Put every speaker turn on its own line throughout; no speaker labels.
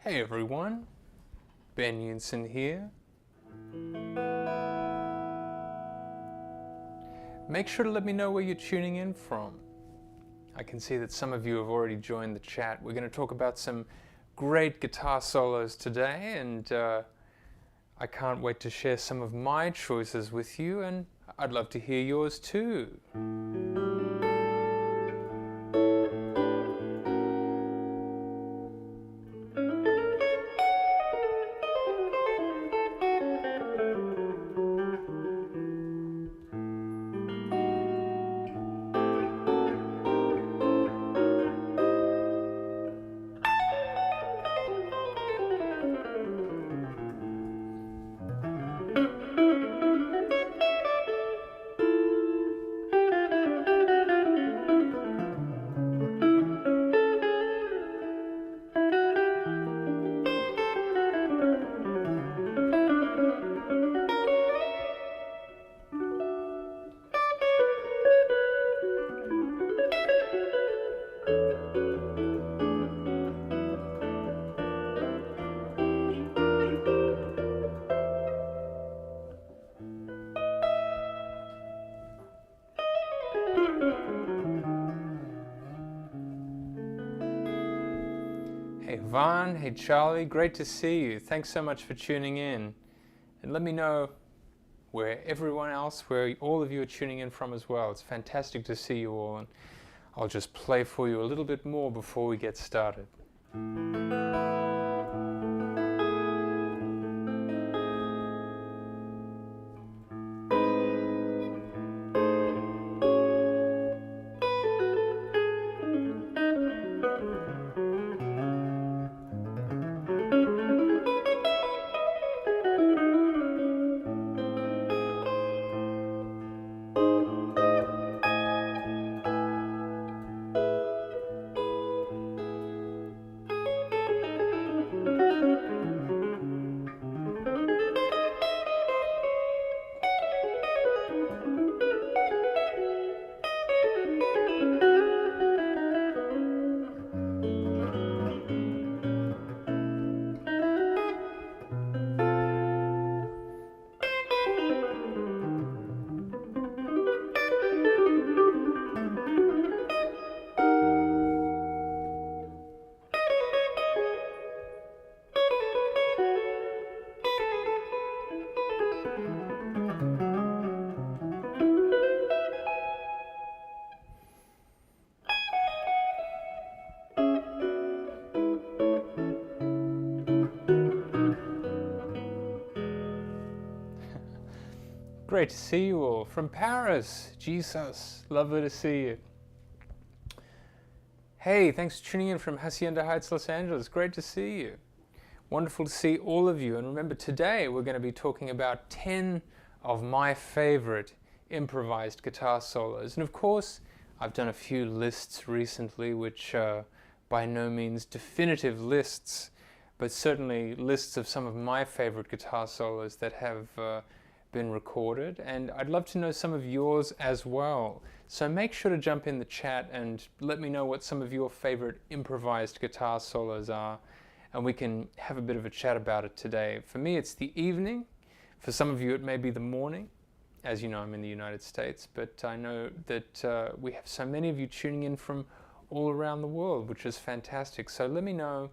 Hey everyone, Ben Yunson here. Make sure to let me know where you're tuning in from. I can see that some of you have already joined the chat. We're going to talk about some great guitar solos today, and I can't wait to share some of my choices with you, and I'd love to hear yours too. Hey Vaughn, hey Charlie, great to see you. Thanks so much for tuning in. And let me know where everyone else, where all of you are tuning in from as well. It's fantastic to see you all, and I'll just play for you a little bit more before we get started. Great to see you all. From Paris, Jesus, lovely to see you. Hey, thanks for tuning in from Hacienda Heights, Los Angeles. Great to see you. Wonderful to see all of you. And remember, today we're going to be talking about 10 of my favorite improvised guitar solos. And of course, I've done a few lists recently, which are by no means definitive lists, but certainly lists of some of my favorite guitar solos that have been recorded, and I'd love to know some of yours as well. So make sure to jump in the chat and let me know what some of your favorite improvised guitar solos are, and we can have a bit of a chat about it today. For me, it's the evening. For some of you, it may be the morning. As you know, I'm in the United States, but I know that we have so many of you tuning in from all around the world, which is fantastic. So let me know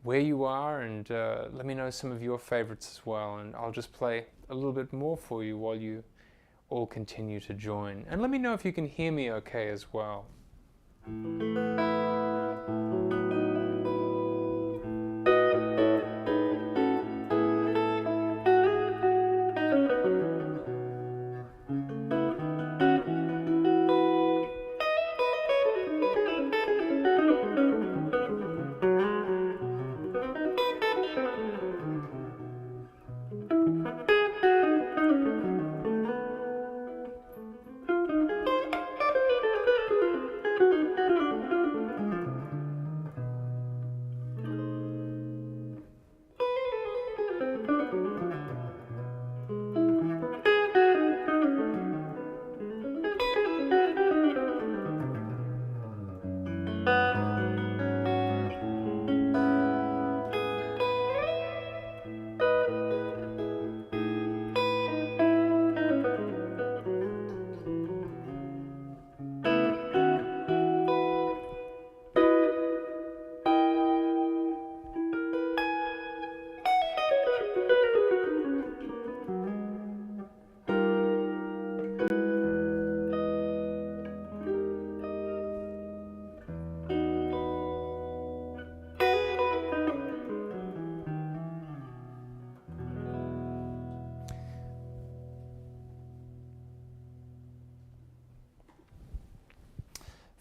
where you are, and let me know some of your favorites as well, and I'll just play a little bit more for you while you all continue to join. And let me know if you can hear me okay as well.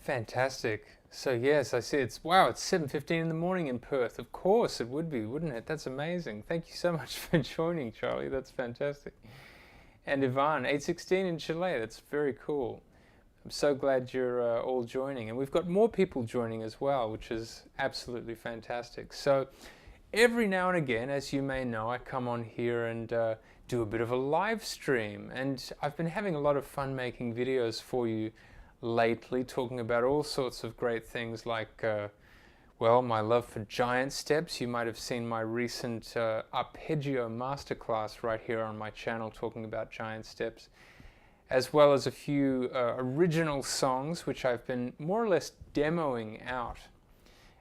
Fantastic. So yes, I see it's, wow, it's 7:15 in the morning in Perth. Of course it would be, wouldn't it? That's amazing. Thank you so much for joining, Charlie. That's fantastic. And Ivan, 8:16 in Chile. That's very cool. I'm so glad you're all joining. And we've got more people joining as well, which is absolutely fantastic. So every now and again, as you may know, I come on here and do a bit of a live stream. And I've been having a lot of fun making videos for you lately, talking about all sorts of great things like, well, my love for giant steps. You might have seen my recent arpeggio masterclass right here on my channel talking about giant steps, as well as a few original songs which I've been more or less demoing out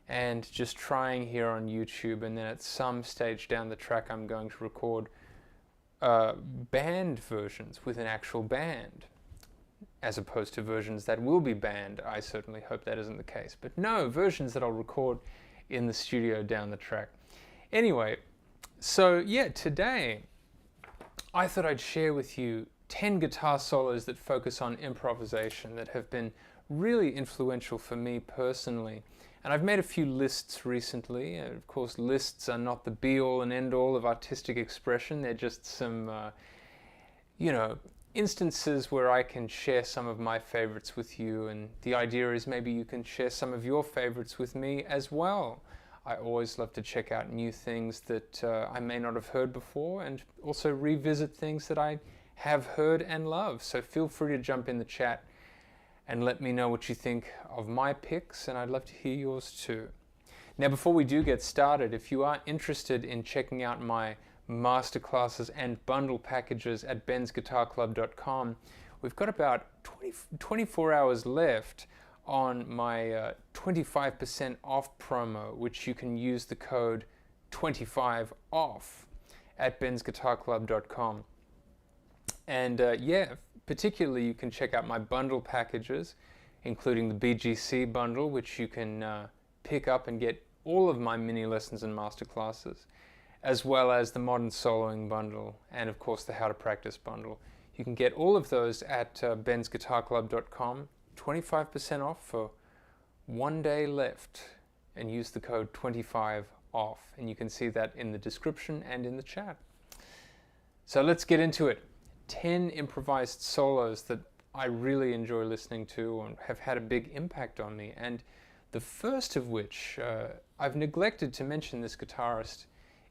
and just trying here on YouTube, and then at some stage down the track I'm going to record band versions with an actual band, as opposed to versions that will be banned. I certainly hope that isn't the case. But no, versions that I'll record in the studio down the track. Anyway, so yeah, today I thought I'd share with you 10 guitar solos that focus on improvisation that have been really influential for me personally. And I've made a few lists recently. Of course, lists are not the be-all and end-all of artistic expression. They're just some, instances where I can share some of my favorites with you, and the idea is maybe you can share some of your favorites with me as well. I always love to check out new things that I may not have heard before, and also revisit things that I have heard and love. So feel free to jump in the chat and let me know what you think of my picks, and I'd love to hear yours too. Now, before we do get started, if you are interested in checking out my masterclasses and bundle packages at bensguitarclub.com, we've got about 24 hours left on my 25% off promo, which you can use the code 25OFF at bensguitarclub.com. And particularly you can check out my bundle packages, including the BGC bundle, which you can pick up and get all of my mini lessons and masterclasses, as well as the Modern Soloing bundle, and of course the How to Practice bundle. You can get all of those at bensguitarclub.com, 25% off for 1 day left, and use the code 25OFF, and you can see that in the description and in the chat. So let's get into it. 10 improvised solos that I really enjoy listening to and have had a big impact on me, and the first of which, I've neglected to mention this guitarist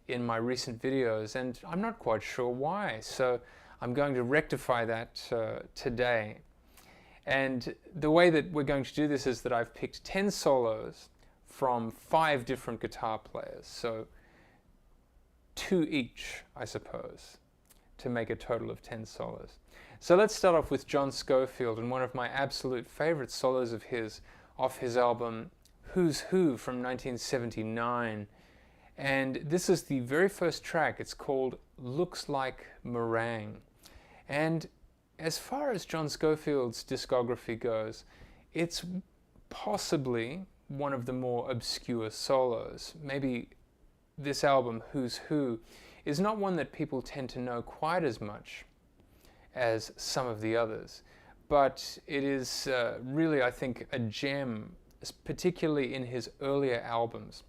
in my recent videos, and I'm not quite sure why, so I'm going to rectify that today. And the way that we're going to do this is that I've picked 10 solos from 5 different guitar players, so 2 each, I suppose, to make a total of 10 solos. So let's start off with John Scofield, and one of my absolute favorite solos of his off his album Who's Who from 1979. And this is the very first track. It's called Looks Like Meringue. And as far as John Scofield's discography goes, it's possibly one of the more obscure solos. Maybe this album, Who's Who, is not one that people tend to know quite as much as some of the others. But it is really, I think, a gem, particularly in his earlier albums.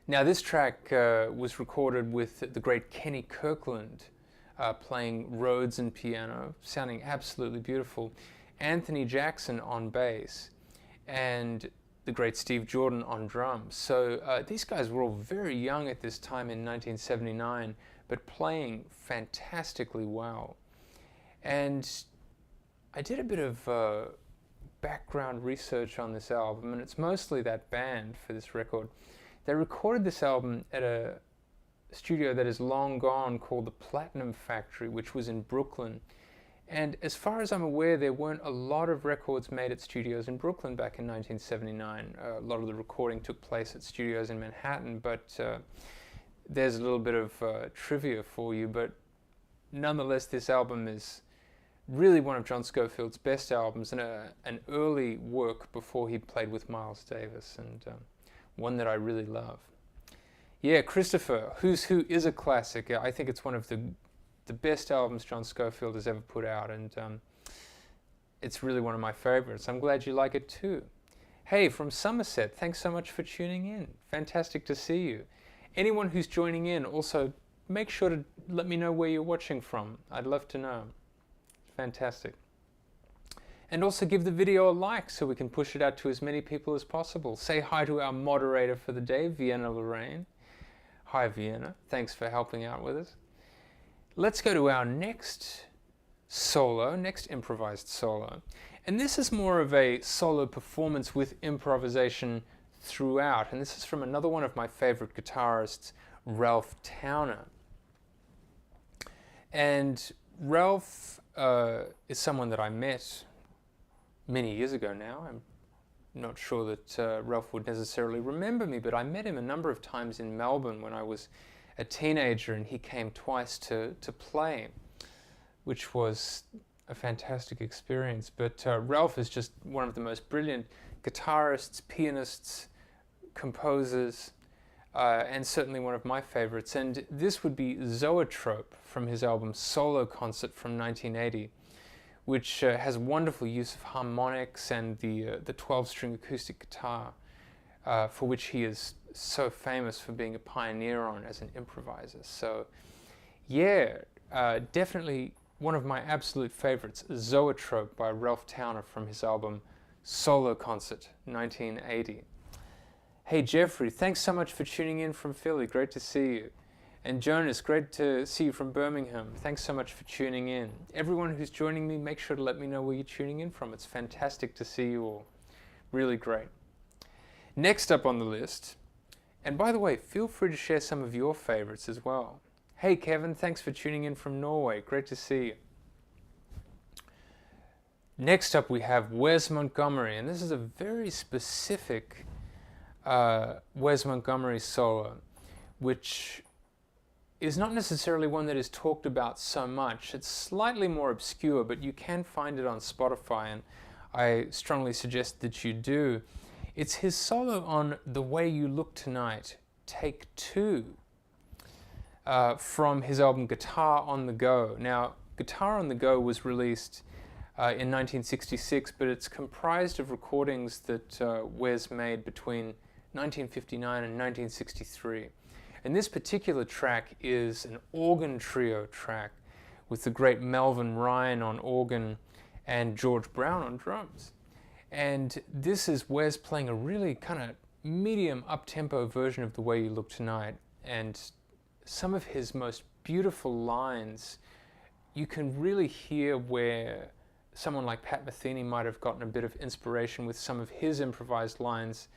Now, this track was recorded with the great Kenny Kirkland playing Rhodes and piano, sounding absolutely beautiful, Anthony Jackson on bass, and the great Steve Jordan on drums. So these guys were all very young at this time in 1979, but playing fantastically well. And I did a bit of background research on this album, and it's mostly that band for this record. They recorded this album at a studio that is long gone called the Platinum Factory, which was in Brooklyn. And as far as I'm aware, there weren't a lot of records made at studios in Brooklyn back in 1979. A lot of the recording took place at studios in Manhattan, but there's a little bit of trivia for you. But nonetheless, this album is really one of John Scofield's best albums, and an early work before he played with Miles Davis, and one that I really love. Yeah, Christopher, Who's Who is a classic. I think it's one of the best albums John Scofield has ever put out, and it's really one of my favorites. I'm glad you like it too. Hey, from Somerset, thanks so much for tuning in. Fantastic to see you. Anyone who's joining in, also make sure to let me know where you're watching from. I'd love to know. Fantastic. And also give the video a like so we can push it out to as many people as possible. Say hi to our moderator for the day, Vienna Lorraine. Hi, Vienna. Thanks for helping out with us. Let's go to our next improvised solo. And this is more of a solo performance with improvisation throughout. And this is from another one of my favorite guitarists, Ralph Towner. And Ralph is someone that I met many years ago now. I'm not sure that Ralph would necessarily remember me, but I met him a number of times in Melbourne when I was a teenager, and he came twice to play, which was a fantastic experience. But Ralph is just one of the most brilliant guitarists, pianists, composers, and certainly one of my favorites. And this would be Zoetrope from his album Solo Concert from 1980. Which has wonderful use of harmonics and the 12-string acoustic guitar, for which he is so famous for being a pioneer on as an improviser. So, yeah, definitely one of my absolute favorites, Zoetrope by Ralph Towner from his album Solo Concert, 1980. Hey, Jeffrey, thanks so much for tuning in from Philly. Great to see you. And Jonas, great to see you from Birmingham. Thanks so much for tuning in. Everyone who's joining me, make sure to let me know where you're tuning in from. It's fantastic to see you all. Really great. Next up on the list, and by the way, feel free to share some of your favorites as well. Hey Kevin, thanks for tuning in from Norway. Great to see you. Next up we have Wes Montgomery, and this is a very specific Wes Montgomery solo, which is not necessarily one that is talked about so much. It's slightly more obscure, but you can find it on Spotify, and I strongly suggest that you do. It's his solo on The Way You Look Tonight, Take 2, from his album Guitar on the Go. Now, Guitar on the Go was released in 1966, but it's comprised of recordings that Wes made between 1959 and 1963. And this particular track is an organ trio track with the great Melvin Ryan on organ and George Brown on drums. And this is Wes playing a really kind of medium up-tempo version of The Way You Look Tonight. And some of his most beautiful lines, you can really hear where someone like Pat Metheny might have gotten a bit of inspiration with some of his improvised lines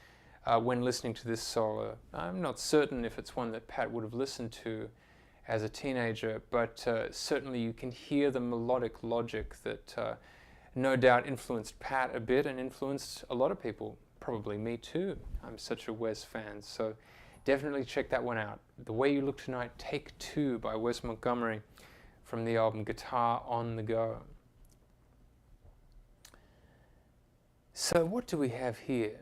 when listening to this solo. I'm not certain if it's one that Pat would have listened to as a teenager, but certainly you can hear the melodic logic that no doubt influenced Pat a bit and influenced a lot of people, probably me too. I'm such a Wes fan, so definitely check that one out. The Way You Look Tonight, Take 2 by Wes Montgomery from the album Guitar on the Go. So what do we have here?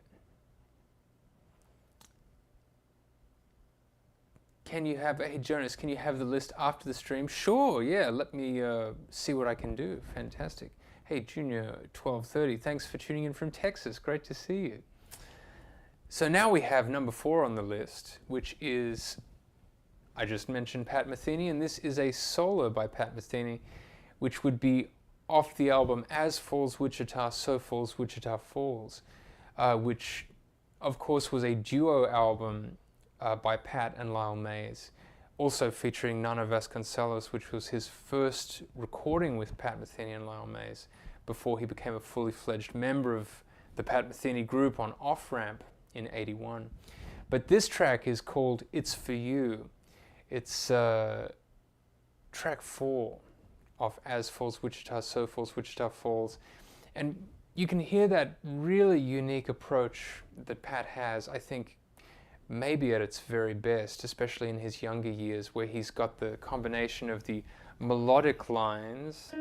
Hey Jonas, can you have the list after the stream? Sure, yeah, let me see what I can do. Fantastic. Hey Junior 1230, thanks for tuning in from Texas. Great to see you. So now we have number 4 on the list, which is, I just mentioned Pat Metheny, and this is a solo by Pat Metheny, which would be off the album As Falls Wichita, So Falls Wichita Falls, which of course was a duo album by Pat and Lyle Mays, also featuring Nana Vasconcelos, which was his first recording with Pat Metheny and Lyle Mays before he became a fully fledged member of the Pat Metheny group on Off Ramp in '81. But this track is called It's For You. It's track 4 of As Falls Wichita, So Falls Wichita Falls. And you can hear that really unique approach that Pat has, I think, maybe at its very best, especially in his younger years, where he's got the combination of the melodic lines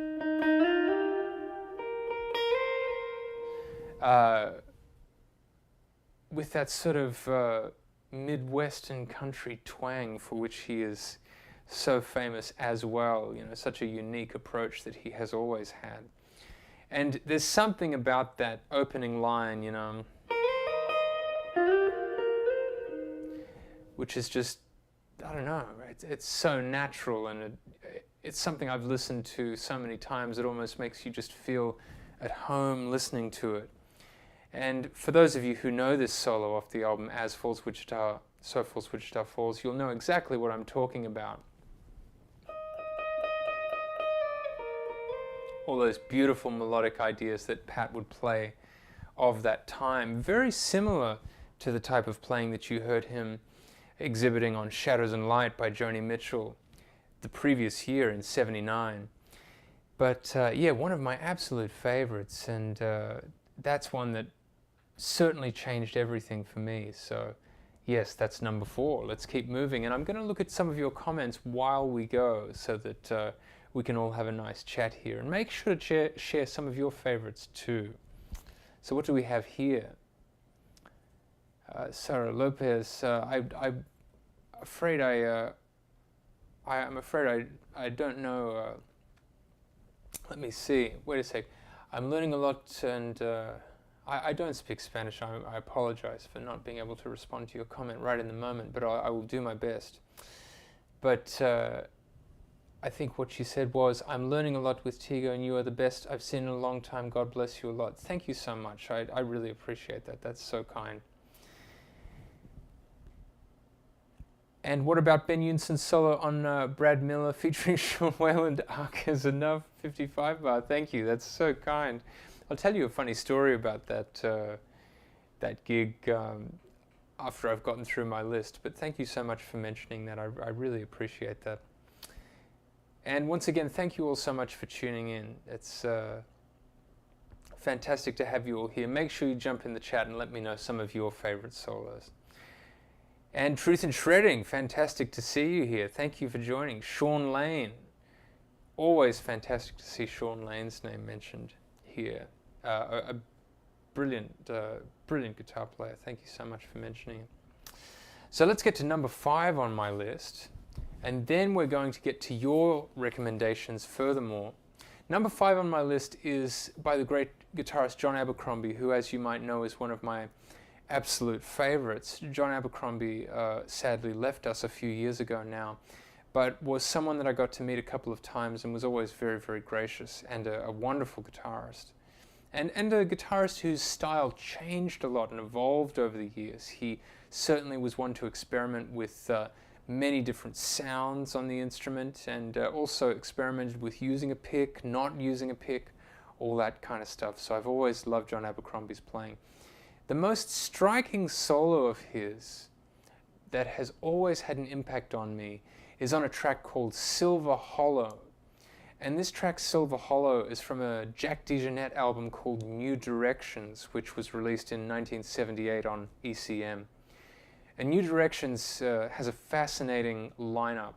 with that sort of Midwestern country twang for which he is so famous as well, you know, such a unique approach that he has always had. And there's something about that opening line, you know, which is just, I don't know, it's so natural, and it's something I've listened to so many times it almost makes you just feel at home listening to it. And for those of you who know this solo off the album As Falls Wichita, So Falls Wichita Falls, you'll know exactly what I'm talking about. All those beautiful melodic ideas that Pat would play of that time, very similar to the type of playing that you heard him exhibiting on Shadows and Light by Joni Mitchell the previous year in '79. But yeah, one of my absolute favorites, and that's one that certainly changed everything for me. So yes, that's number 4. Let's keep moving, and I'm going to look at some of your comments while we go so that we can all have a nice chat here, and make sure to share some of your favorites too. So what do we have here? Sarah Lopez, I'm afraid I don't know. Let me see. Wait a sec. I'm learning a lot, and I don't speak Spanish. I apologize for not being able to respond to your comment right in the moment, but I will do my best. But I think what she said was, I'm learning a lot with Tigo, and you are the best I've seen in a long time. God bless you a lot. Thank you so much. I really appreciate that. That's so kind. And what about Ben Unson's solo on Brad Miller featuring Sean Wayland? Arc is enough, 55 bar. Thank you, that's so kind. I'll tell you a funny story about that that gig after I've gotten through my list, but thank you so much for mentioning that. I really appreciate that. And once again, thank you all so much for tuning in. It's fantastic to have you all here. Make sure you jump in the chat and let me know some of your favorite solos. And Truth in Shredding, fantastic to see you here. Thank you for joining. Sean Lane, always fantastic to see Sean Lane's name mentioned here. A brilliant, brilliant guitar player. Thank you so much for mentioning it. So let's get to number 5 on my list, and then we're going to get to your recommendations furthermore. Number 5 on my list is by the great guitarist John Abercrombie, who, as you might know, is one of my absolute favorites. John Abercrombie sadly left us a few years ago now, but was someone that I got to meet a couple of times and was always very, very gracious, and a wonderful guitarist. And a guitarist whose style changed a lot and evolved over the years. He certainly was one to experiment with many different sounds on the instrument, and also experimented with using a pick, not using a pick, all that kind of stuff. So I've always loved John Abercrombie's playing. The most striking solo of his that has always had an impact on me is on a track called Silver Hollow. And this track, Silver Hollow, is from a Jack DeJohnette album called New Directions, which was released in 1978 on ECM. And New Directions has a fascinating lineup.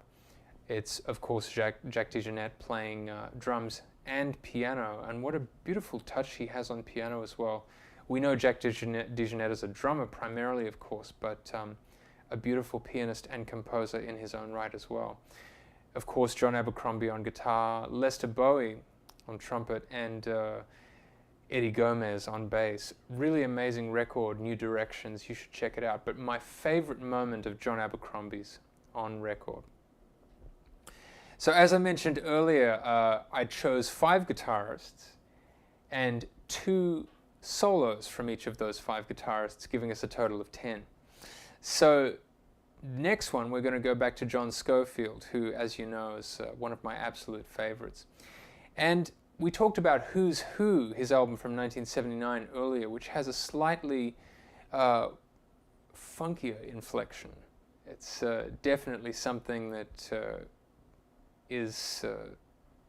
It's, of course, Jack DeJohnette playing drums and piano, and what a beautiful touch he has on piano as well. We know Jack DeJohnette as a drummer primarily, of course, but a beautiful pianist and composer in his own right as well. Of course, John Abercrombie on guitar, Lester Bowie on trumpet, and Eddie Gomez on bass. Really amazing record, New Directions. You should check it out. But my favorite moment of John Abercrombie's on record. So as I mentioned earlier, I chose 5 guitarists and 2 solos from each of those 5 guitarists, giving us a total of 10. So next one, we're going to go back to John Scofield, who, as you know, is one of my absolute favorites. And we talked about Who's Who, his album from 1979 earlier, which has a slightly funkier inflection. It's definitely something that is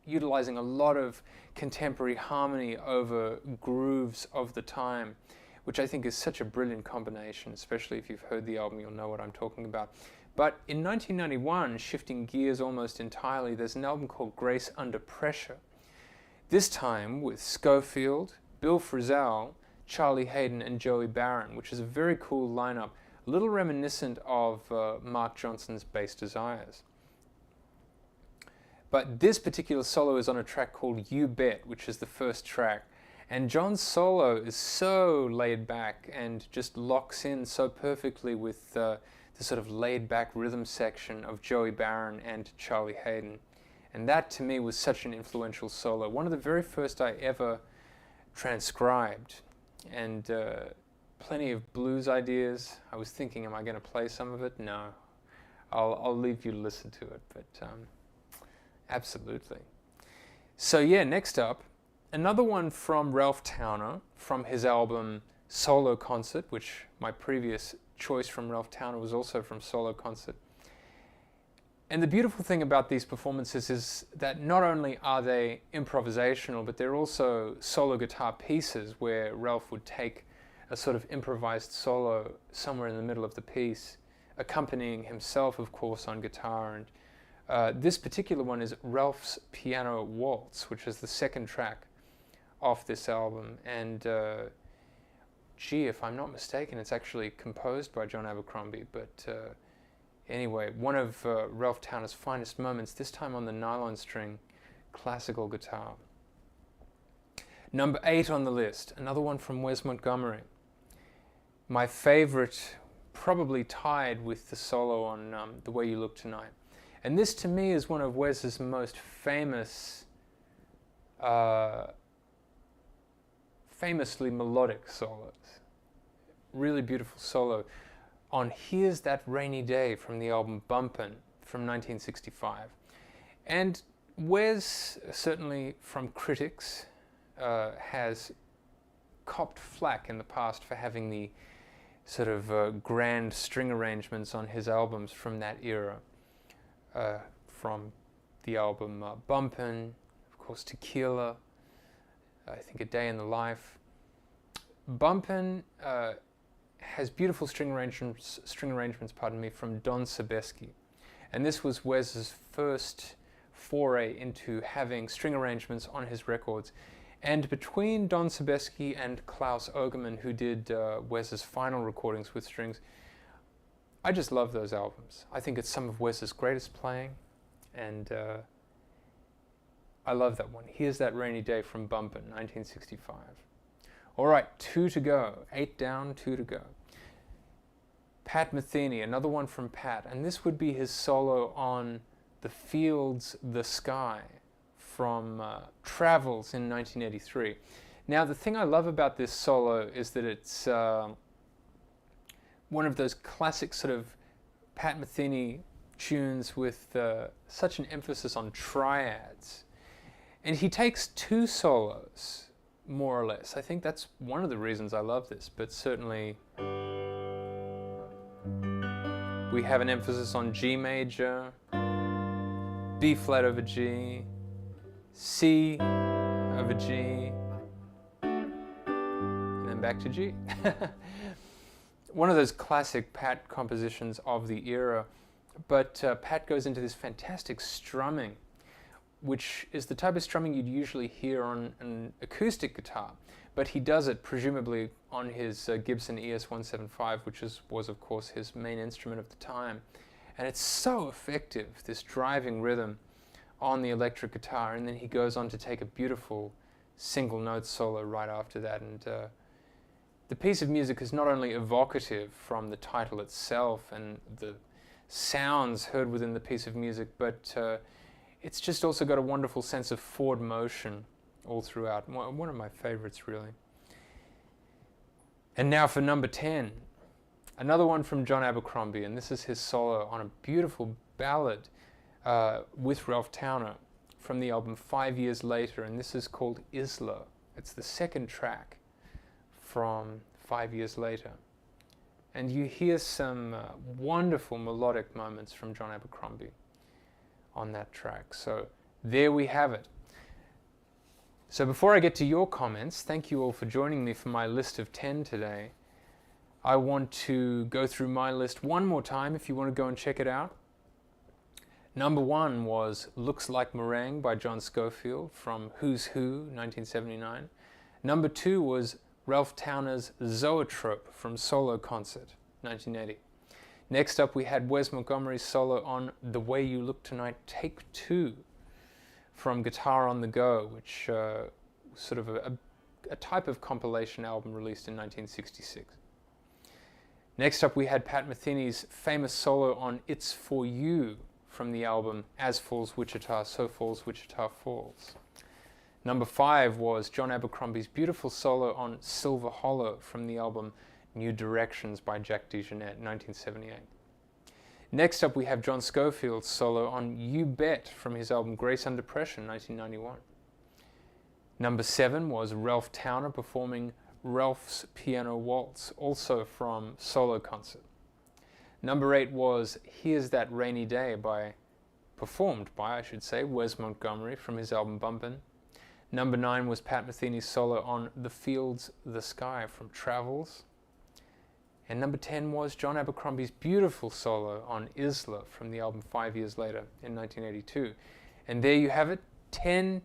utilizing a lot of contemporary harmony over grooves of the time, which I think is such a brilliant combination. Especially if you've heard the album, you'll know what I'm talking about. But in 1991, shifting gears almost entirely, there's an album called Grace Under Pressure. This time with Scofield, Bill Frisell, Charlie Hayden, and Joey Barron, which is a very cool lineup, a little reminiscent of Mark Johnson's Bass Desires. But this particular solo is on a track called You Bet, which is the first track And John's solo is so laid back and just locks in so perfectly with the sort of laid back rhythm section of Joey Barron and Charlie Haydn. And that to me was such an influential solo. One of the very first I ever transcribed. And plenty of blues ideas. I was thinking, am I going to play some of it? No. I'll leave you to listen to it, but absolutely. So yeah, next up, another one from Ralph Towner from his album Solo Concert, which my previous choice from Ralph Towner was also from Solo Concert. And the beautiful thing about these performances is that not only are they improvisational, but they're also solo guitar pieces where Ralph would take a sort of improvised solo somewhere in the middle of the piece, accompanying himself, of course, on guitar. And this particular one is Ralph's Piano Waltz, which is the second track off this album. And gee, if I'm not mistaken, it's actually composed by John Abercrombie. But anyway, one of Ralph Towner's finest moments, this time on the nylon string classical guitar. Number 8 on the list, another one from Wes Montgomery. My favorite, probably tied with the solo on The Way You Look Tonight. And this to me is one of Wes's most famously melodic solos. Really beautiful solo on Here's That Rainy Day from the album Bumpin' from 1965. And Wes, certainly from critics, has copped flack in the past for having the sort of grand string arrangements on his albums from that era. From the album Bumpin', of course Tequila, I think A Day in the Life. Bumpin' has beautiful string arrangements, from Don Sebesky. And this was Wes's first foray into having string arrangements on his records. And between Don Sebesky and Klaus Ogerman, who did Wes's final recordings with strings, I just love those albums. I think it's some of Wes's greatest playing, and I love that one. Here's That Rainy Day from Bumpin', 1965. All right, 2 to go. 8 down, 2 to go. Pat Metheny, another one from Pat, and this would be his solo on The Fields, the Sky from Travels in 1983. Now, the thing I love about this solo is that it's one of those classic sort of Pat Metheny tunes with such an emphasis on triads. And he takes 2 solos, more or less. I think that's one of the reasons I love this, but certainly we have an emphasis on G major, B flat over G, C over G, and then back to G. One of those classic Pat compositions of the era, but Pat goes into this fantastic strumming, which is the type of strumming you'd usually hear on an acoustic guitar, but he does it presumably on his Gibson ES-175, which was of course his main instrument of the time. And it's so effective, this driving rhythm on the electric guitar, and then he goes on to take a beautiful single note solo right after that. And the piece of music is not only evocative from the title itself and the sounds heard within the piece of music, but it's just also got a wonderful sense of forward motion all throughout. One of my favorites, really. And now for number 10, another one from John Abercrombie, and this is his solo on a beautiful ballad with Ralph Towner from the album 5 Years Later, and this is called Isla. It's the second track from 5 Years Later. And you hear some wonderful melodic moments from John Abercrombie on that track. So there we have it. So before I get to your comments, thank you all for joining me for my list of 10 today. I want to go through my list one more time if you want to go and check it out. Number 1 was Looks Like Meringue by John Scofield from Who's Who, 1979. Number 2 was Ralph Towner's Zoetrope from Solo Concert, 1980. Next up we had Wes Montgomery's solo on The Way You Look Tonight, Take 2 from Guitar on the Go, which sort of a a type of compilation album released in 1966. Next up we had Pat Metheny's famous solo on It's For You from the album As Falls Wichita, So Falls Wichita Falls. Number 5 was John Abercrombie's beautiful solo on Silver Hollow from the album New Directions by Jack DeJohnette, 1978. Next up we have John Scofield's solo on You Bet from his album Grace Under Pressure, 1991. Number 7 was Ralph Towner performing Ralph's Piano Waltz, also from Solo Concert. Number 8 was Here's That Rainy Day performed by Wes Montgomery from his album Bumpin'. Number 9 was Pat Metheny's solo on The Fields, The Sky from Travels. And number 10 was John Abercrombie's beautiful solo on Isla from the album 5 Years Later in 1982. And there you have it, 10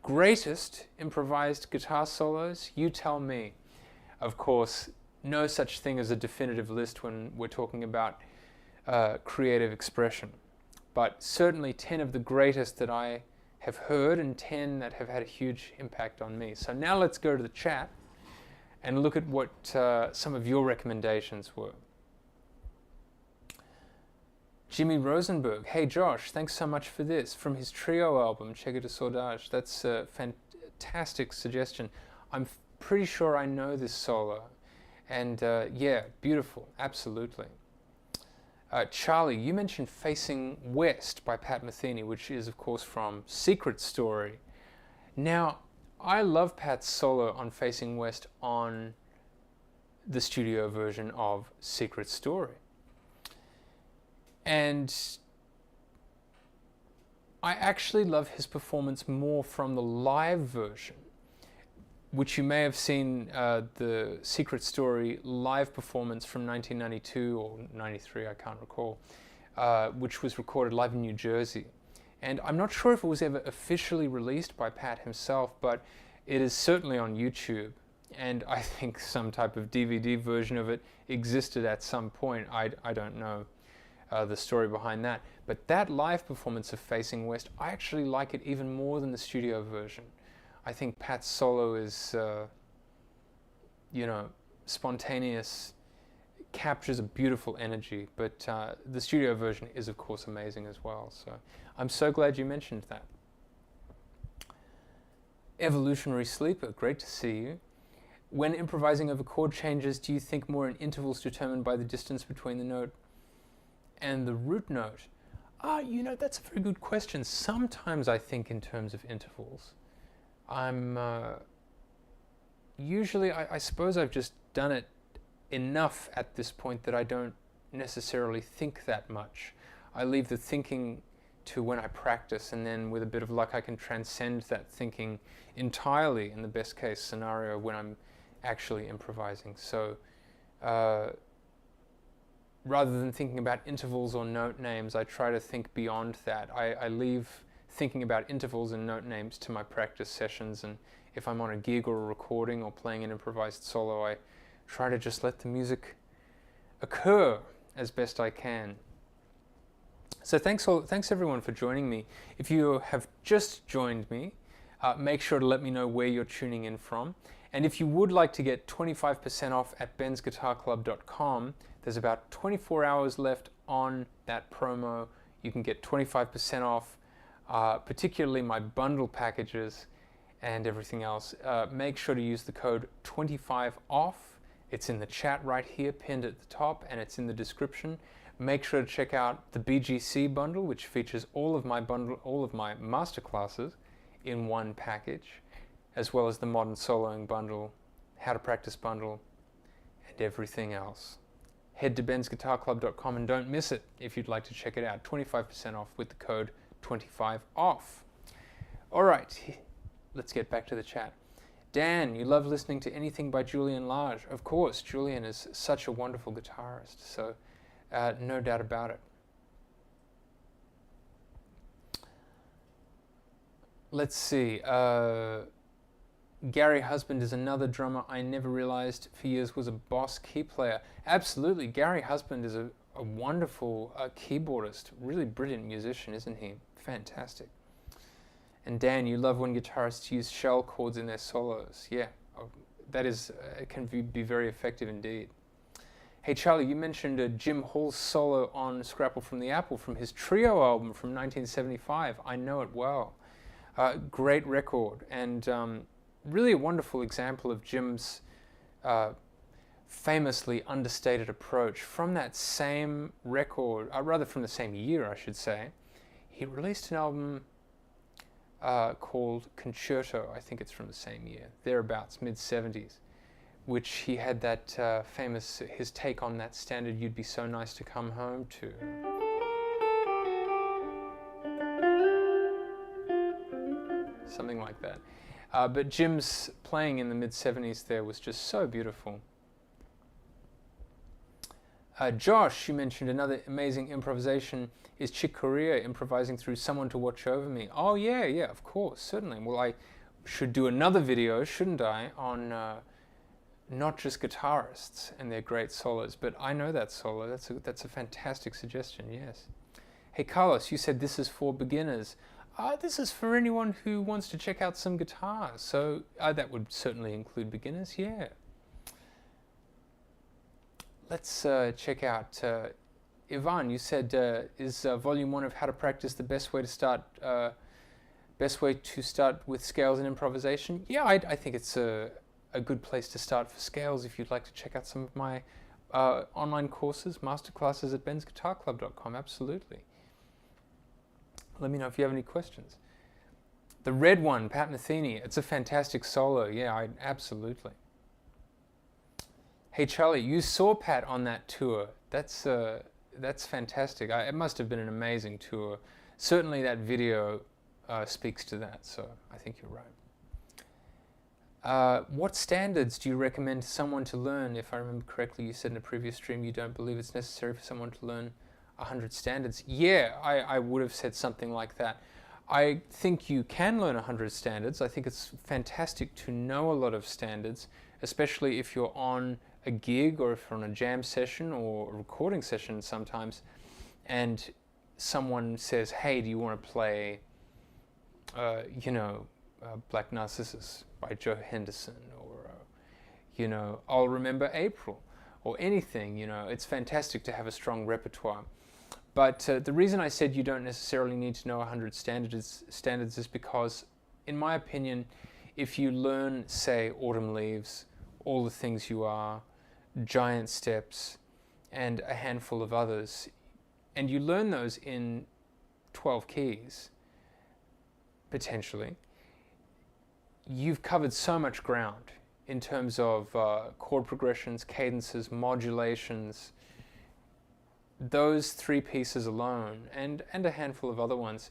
greatest improvised guitar solos. You tell me. Of course, no such thing as a definitive list when we're talking about creative expression. But certainly 10 of the greatest that I have heard and 10 that have had a huge impact on me. So now let's go to the chat and look at what some of your recommendations were. Jimmy Rosenberg, hey Josh, thanks so much for this. From his trio album, Chega de Saudade. That's a fantastic suggestion. I'm pretty sure I know this solo. And yeah, beautiful, absolutely. Charlie, you mentioned Facing West by Pat Metheny, which is of course from Secret Story. Now, I love Pat's solo on Facing West on the studio version of Secret Story. And I actually love his performance more from the live version, which you may have seen the Secret Story live performance from 1992 or 93, I can't recall, which was recorded live in New Jersey. And I'm not sure if it was ever officially released by Pat himself, but it is certainly on YouTube. And I think some type of DVD version of it existed at some point. I don't know the story behind that. But that live performance of Facing West, I actually like it even more than the studio version. I think Pat's solo is, spontaneous, captures a beautiful energy, but the studio version is of course amazing as well. So I'm so glad you mentioned that. Evolutionary Sleeper, great to see you. When improvising over chord changes, do you think more in intervals determined by the distance between the note and the root note? That's a very good question. Sometimes I think in terms of intervals. I'm usually, I suppose I've just done it enough at this point that I don't necessarily think that much. I leave the thinking to when I practice, and then with a bit of luck I can transcend that thinking entirely in the best case scenario when I'm actually improvising. So rather than thinking about intervals or note names, I try to think beyond that. I leave thinking about intervals and note names to my practice sessions, and if I'm on a gig or a recording or playing an improvised solo, I try to just let the music occur as best I can. So thanks everyone for joining me. If you have just joined me, make sure to let me know where you're tuning in from. And if you would like to get 25% off at bensguitarclub.com, there's about 24 hours left on that promo. You can get 25% off, particularly my bundle packages and everything else. Make sure to use the code 25OFF. It's in the chat right here, pinned at the top, and it's in the description. Make sure to check out the BGC bundle, which features all of my masterclasses in one package, as well as the Modern Soloing bundle, How to Practice bundle, and everything else. Head to bensguitarclub.com and don't miss it if you'd like to check it out. 25% off with the code 25OFF. All right, let's get back to the chat. Dan, you love listening to anything by Julian Lage. Of course, Julian is such a wonderful guitarist, so no doubt about it. Let's see. Gary Husband is another drummer I never realized for years was a Boss key player. Absolutely, Gary Husband is a wonderful keyboardist, really brilliant musician, isn't he? Fantastic. And Dan, you love when guitarists use shell chords in their solos. Yeah, that is, can be very effective indeed. Hey Charlie, you mentioned Jim Hall's solo on Scrapple from the Apple from his Trio album from 1975. I know it well. Great record, and really a wonderful example of Jim's famously understated approach. From that same record, rather from the same year I should say, he released an album called Concerto. I think it's from the same year, thereabouts, mid-70s, which he had that famous, his take on that standard You'd Be So Nice to Come Home To. Something like that. But Jim's playing in the mid-70s there was just so beautiful. Josh, you mentioned another amazing improvisation is Chick Corea improvising through Someone to Watch Over Me. Oh yeah, of course, certainly. Well, I should do another video, shouldn't I, on not just guitarists and their great solos, but I know that solo. That's a fantastic suggestion, yes. Hey Carlos, you said this is for beginners. This is for anyone who wants to check out some guitars, so that would certainly include beginners, yeah. Let's check out, Ivan, you said, is volume 1 of How to Practice the best way to start with scales and improvisation? Yeah, I think it's a good place to start for scales if you'd like to check out some of my online courses, masterclasses at bensguitarclub.com, absolutely. Let me know if you have any questions. The red one, Pat Metheny, it's a fantastic solo, yeah, absolutely. Hey Charlie, you saw Pat on that tour. That's fantastic. It must have been an amazing tour. Certainly that video speaks to that, so I think you're right. What standards do you recommend someone to learn? If I remember correctly, you said in a previous stream you don't believe it's necessary for someone to learn 100 standards. Yeah, I would have said something like that. I think you can learn 100 standards. I think it's fantastic to know a lot of standards, especially if you're on a gig or if you're on a jam session or a recording session sometimes, and someone says, hey, do you want to play, Black Narcissus by Joe Henderson, or, I'll Remember April, or anything, it's fantastic to have a strong repertoire. But the reason I said you don't necessarily need to know 100 standards is because, in my opinion, if you learn, say, Autumn Leaves, All the Things You Are, Giant Steps, and a handful of others, and you learn those in 12 keys, potentially, you've covered so much ground in terms of chord progressions, cadences, modulations. Those 3 pieces alone, and a handful of other ones,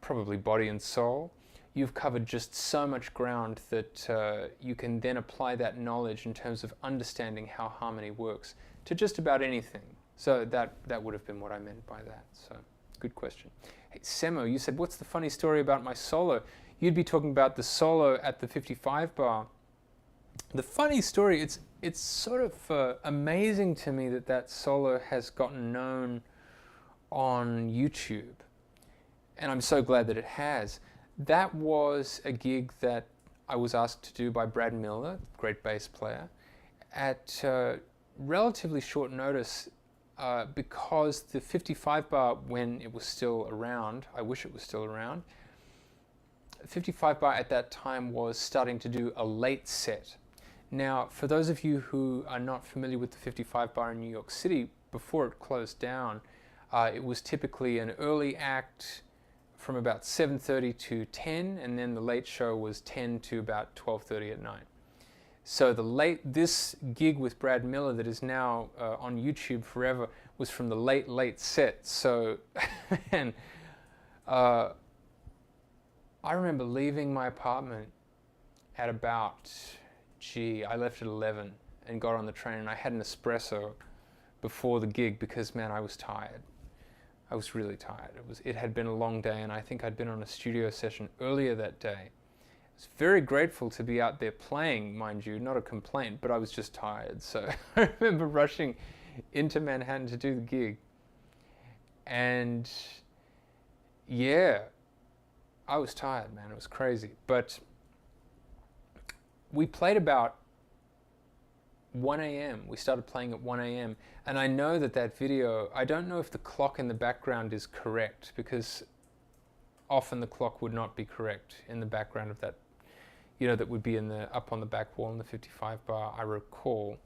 probably Body and Soul, you've covered just so much ground that you can then apply that knowledge in terms of understanding how harmony works to just about anything. So that would have been what I meant by that. So good question. Hey, Semo, you said, what's the funny story about my solo? You'd be talking about the solo at the 55 bar. The funny story, it's sort of amazing to me that solo has gotten known on YouTube. And I'm so glad that it has. That was a gig that I was asked to do by Brad Miller, great bass player, at relatively short notice because the 55 bar, when it was still around, I wish it was still around, 55 bar at that time was starting to do a late set. Now, for those of you who are not familiar with the 55 bar in New York City, before it closed down, it was typically an early act from about 7:30 to 10, and then the late show was 10 to about 12:30 at night. So this gig with Brad Miller that is now on YouTube forever was from the late set. So, man, I remember leaving my apartment at about, I left at 11 and got on the train, and I had an espresso before the gig because, man, I was tired. I was really tired. It had been a long day, and I think I'd been on a studio session earlier that day. I was very grateful to be out there playing, mind you, not a complaint, but I was just tired. So I remember rushing into Manhattan to do the gig. And yeah, I was tired, man. It was crazy. But we played about 1 a.m. We started playing at 1 a.m. And I know that video, I don't know if the clock in the background is correct, because often the clock would not be correct in the background of that, that would be up on the back wall in the 55 bar, I recall.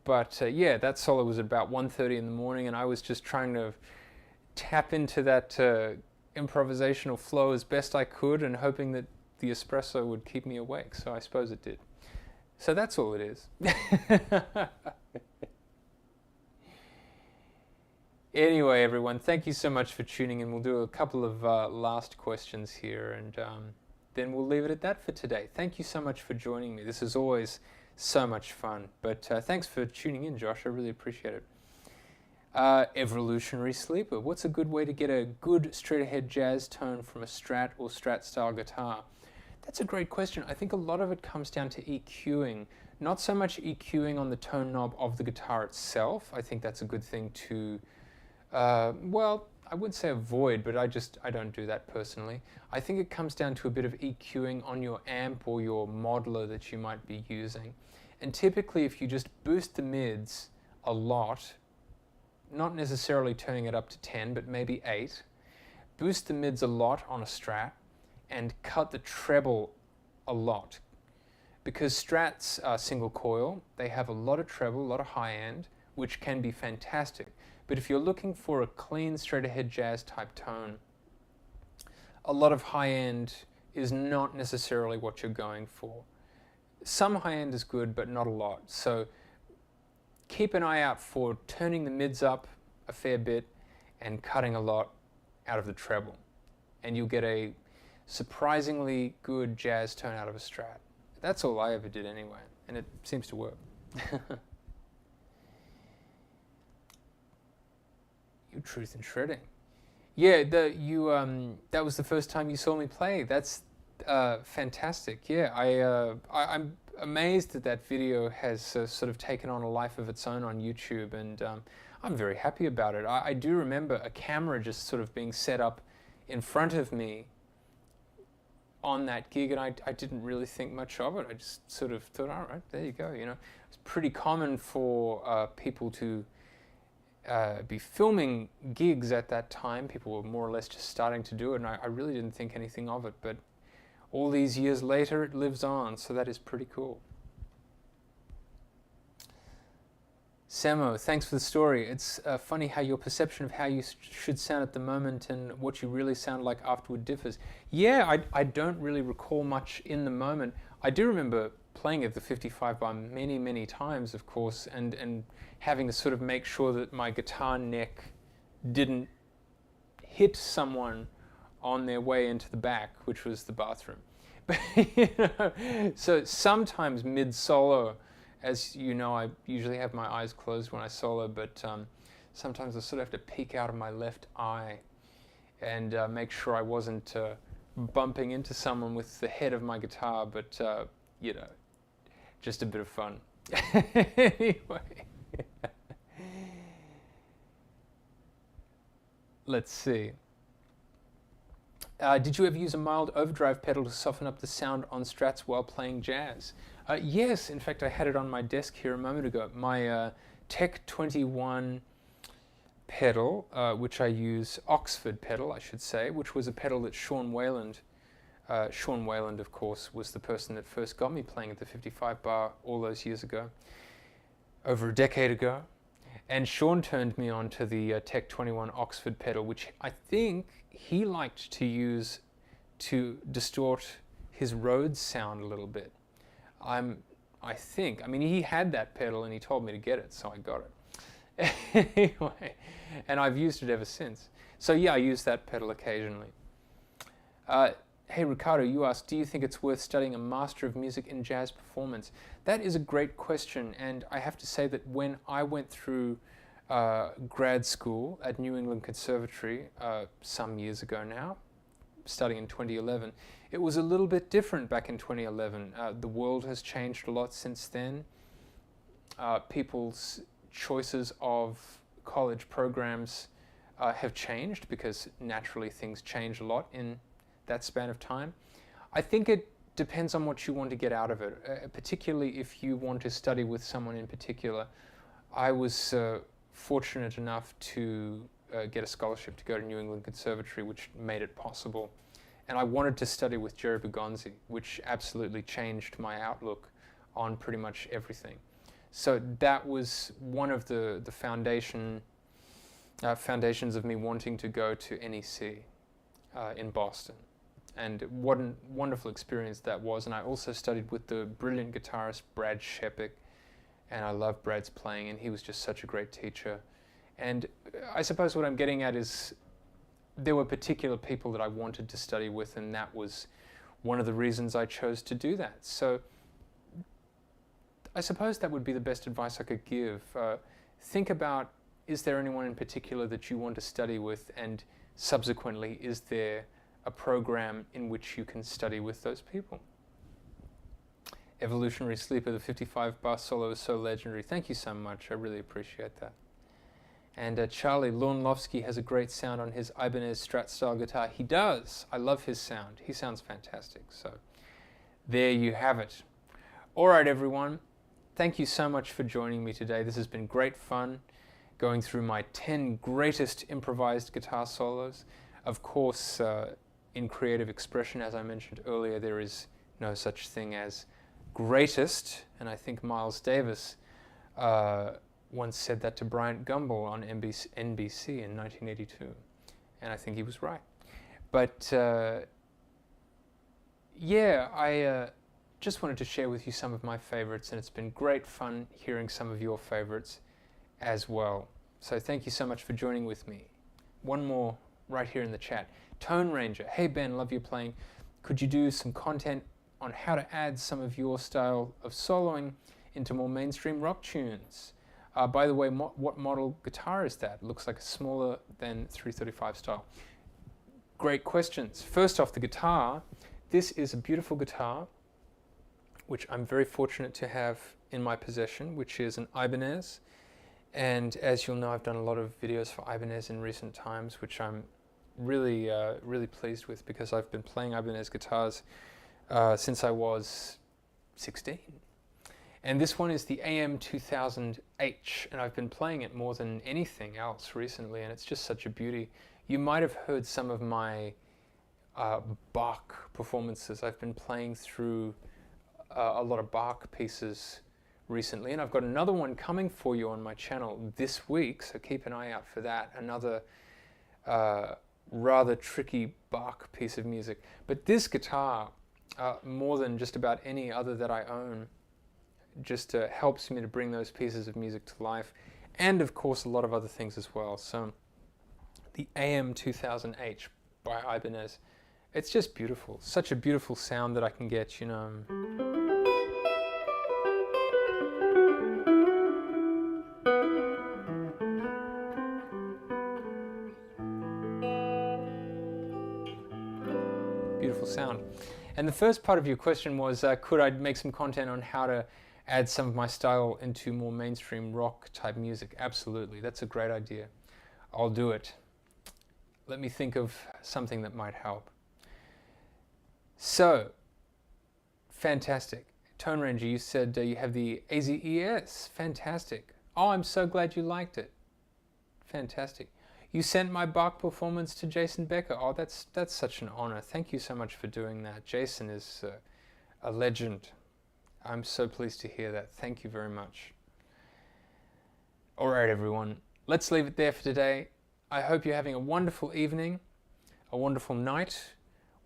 But yeah, that solo was at about 1:30 in the morning, and I was just trying to tap into that improvisational flow as best I could, and hoping that the espresso would keep me awake. So I suppose it did. So that's all it is. Anyway, everyone, thank you so much for tuning in. We'll do a couple of last questions here, and then we'll leave it at that for today. Thank you so much for joining me. This is always so much fun. But thanks for tuning in, Josh. I really appreciate it. Evolutionary sleeper. What's a good way to get a good straight-ahead jazz tone from a Strat or Strat-style guitar? That's a great question. I think a lot of it comes down to EQing. Not so much EQing on the tone knob of the guitar itself. I think that's a good thing to, well, I wouldn't say avoid, but I don't do that personally. I think it comes down to a bit of EQing on your amp or your modeler that you might be using. And typically, if you just boost the mids a lot, not necessarily turning it up to 10, but maybe 8, boost the mids a lot on a Strat, and cut the treble a lot. Because Strats are single coil, they have a lot of treble, a lot of high end, which can be fantastic. But if you're looking for a clean, straight ahead jazz type tone, a lot of high end is not necessarily what you're going for. Some high end is good, but not a lot. So keep an eye out for turning the mids up a fair bit and cutting a lot out of the treble. And you'll get a surprisingly good jazz tone out of a Strat. That's all I ever did anyway, and it seems to work. Your truth in shredding. Yeah, that was the first time you saw me play. That's fantastic. Yeah, I'm amazed that video has sort of taken on a life of its own on YouTube, and I'm very happy about it. I do remember a camera just sort of being set up in front of me on that gig, and I didn't really think much of it. I just sort of thought, all right, there you go. It's pretty common for people to be filming gigs at that time. People were more or less just starting to do it, and I really didn't think anything of it. But all these years later, it lives on, so that is pretty cool. Samo, thanks for the story. It's funny how your perception of how you should sound at the moment and what you really sound like afterward differs. Yeah, I don't really recall much in the moment. I do remember playing at the 55 bar many, many times, of course, and having to sort of make sure that my guitar neck didn't hit someone on their way into the back, which was the bathroom. But, so sometimes mid-solo, as you know, I usually have my eyes closed when I solo, but sometimes I sort of have to peek out of my left eye and make sure I wasn't bumping into someone with the head of my guitar, but, just a bit of fun. Anyway. Let's see. Did you ever use a mild overdrive pedal to soften up the sound on Strats while playing jazz? Yes, in fact, I had it on my desk here a moment ago. My Tech 21 pedal, which I use, Oxford pedal, I should say, which was a pedal that Sean Wayland, of course, was the person that first got me playing at the 55 bar all those years ago, over a decade ago. And Sean turned me on to the Tech 21 Oxford pedal, which I think he liked to use to distort his Rhodes sound a little bit. I think, he had that pedal and he told me to get it, so I got it. Anyway, and I've used it ever since. So yeah, I use that pedal occasionally. Hey Ricardo, you asked, do you think it's worth studying a Master of Music in Jazz Performance? That is a great question, and I have to say that when I went through grad school at New England Conservatory some years ago now, studying in 2011, it was a little bit different back in 2011. The world has changed a lot since then. People's choices of college programs have changed because naturally things change a lot in that span of time. I think it depends on what you want to get out of it, particularly if you want to study with someone in particular. I was fortunate enough to get a scholarship to go to New England Conservatory, which made it possible. And I wanted to study with Jerry Bergonzi, which absolutely changed my outlook on pretty much everything. So that was one of the foundations of me wanting to go to NEC in Boston. And what a wonderful experience that was. And I also studied with the brilliant guitarist Brad Shepik, and I love Brad's playing, and he was just such a great teacher. And I suppose what I'm getting at is there were particular people that I wanted to study with, and that was one of the reasons I chose to do that. So I suppose that would be the best advice I could give. Think about, is there anyone in particular that you want to study with, and subsequently, is there a program in which you can study with those people? Evolutionary Sleeper, the 55-bar solo is so legendary. Thank you so much. I really appreciate that. And Charlie Lornlovsky has a great sound on his Ibanez Strat style guitar. He does. I love his sound. He sounds fantastic. So there you have it. All right, everyone. Thank you so much for joining me today. This has been great fun going through my 10 greatest improvised guitar solos. Of course, in creative expression, as I mentioned earlier, there is no such thing as greatest, and I think Miles Davis once said that to Bryant Gumbel on NBC in 1982, and I think he was right. But yeah, I just wanted to share with you some of my favorites, and it's been great fun hearing some of your favorites as well. So thank you so much for joining with me. One more right here in the chat. Tone Ranger, hey Ben, love your playing. Could you do some content on how to add some of your style of soloing into more mainstream rock tunes? By the way, what model guitar is that? It looks like a smaller than 335 style. Great questions. First off, the guitar. This is a beautiful guitar, which I'm very fortunate to have in my possession, which is an Ibanez. And as you'll know, I've done a lot of videos for Ibanez in recent times, which I'm really, really pleased with, because I've been playing Ibanez guitars since I was 16. And this one is the AM2000H, and I've been playing it more than anything else recently, and it's just such a beauty. You might have heard some of my Bach performances. I've been playing through a lot of Bach pieces recently, and I've got another one coming for you on my channel this week, so keep an eye out for that. Another rather tricky Bach piece of music. But this guitar, more than just about any other that I own, just helps me to bring those pieces of music to life, and of course a lot of other things as well. So the AM2000H by Ibanez, it's just beautiful. Such a beautiful sound that I can get, you know. Beautiful sound. And the first part of your question was, could I make some content on how to add some of my style into more mainstream rock type music? Absolutely, that's a great idea. I'll do it. Let me think of something that might help. So, fantastic. Tone Ranger, you said you have the AZES. Fantastic. Oh, I'm so glad you liked it. Fantastic. You sent my Bach performance to Jason Becker. Oh, that's such an honor. Thank you so much for doing that. Jason is a legend. I'm so pleased to hear that. Thank you very much. All right, everyone. Let's leave it there for today. I hope you're having a wonderful evening, a wonderful night,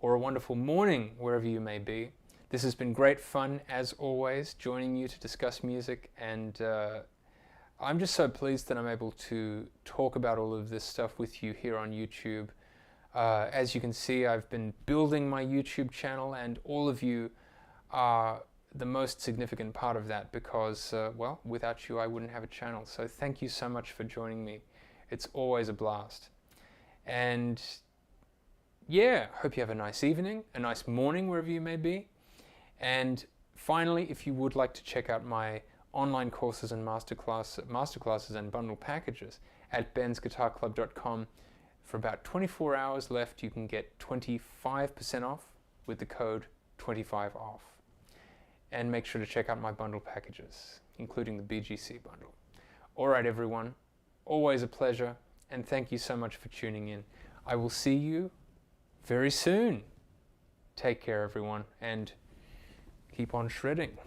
or a wonderful morning, wherever you may be. This has been great fun, as always, joining you to discuss music, and I'm just so pleased that I'm able to talk about all of this stuff with you here on YouTube. As you can see, I've been building my YouTube channel, and all of you are the most significant part of that, because, well, without you I wouldn't have a channel. So thank you so much for joining me. It's always a blast. And yeah, hope you have a nice evening, a nice morning, wherever you may be. And finally, if you would like to check out my online courses and masterclasses and bundle packages at bensguitarclub.com, For about 24 hours left, you can get 25% off with the code 25OFF. And make sure to check out my bundle packages, including the BGC bundle. All right, everyone, always a pleasure, and thank you so much for tuning in. I will see you very soon. Take care, everyone, and keep on shredding.